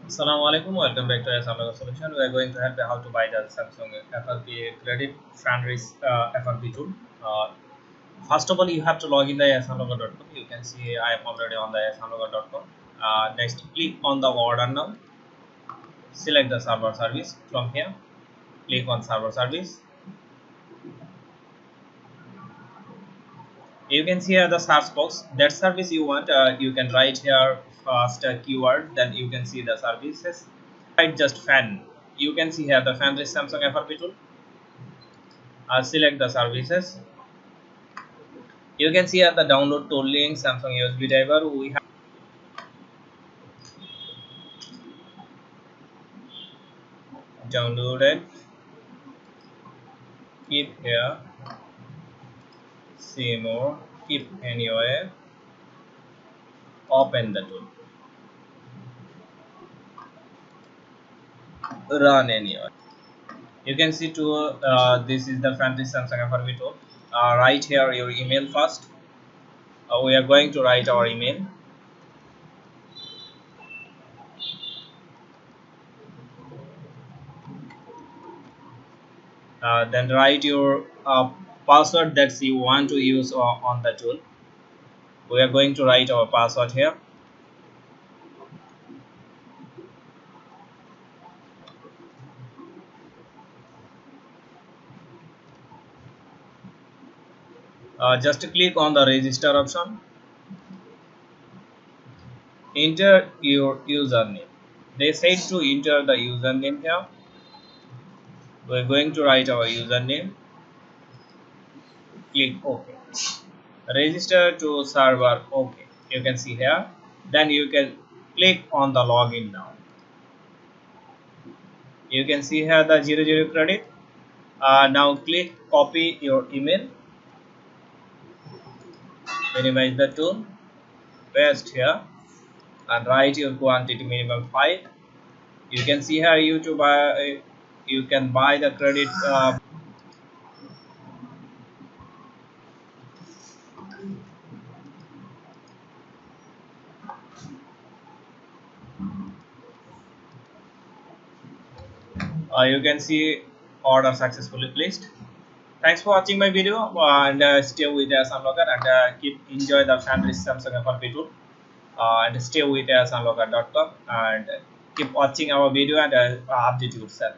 Assalamu alaikum. Welcome back to Asunlocker Solution. We are going to help you how to buy the Samsung FRP credit Fenris FRP tool. First of all, you have to log in the asunlocker.com. You can see I am already on the asunlocker.com. Next, click on the order now. Select the server service from here. Click on server service. You can see here the search box. That service you want, you can write here first keyword. Then you can see the services. Write just fan. You can see here the Fenris Samsung FRP tool. Select the services. You can see here the download tool link Samsung USB driver. We have downloaded. Keep here. See more. Keep anywhere. Open the tool. Run anywhere. You can see this is the Fenris Samsung FRP tool. Write here your email first. We are going to write our email. Then write your password that you want to use on the tool. We are going to write our password here. Just click on the register option. Enter your username. They said to enter the username here. We are going to write our username. Click OK. Register to server. OK. You can see here. Then you can click on the login now. You can see here the 00 credit. Now click copy your email. Minimize the tool. Paste here and write your quantity minimum 5. You can see here you can buy the credit. You can see order successfully placed. Thanks for watching my video and stay with Asunlocker and keep enjoy the Fenris Samsung FRP tool and stay with asunlocker.com and keep watching our video and update yourself.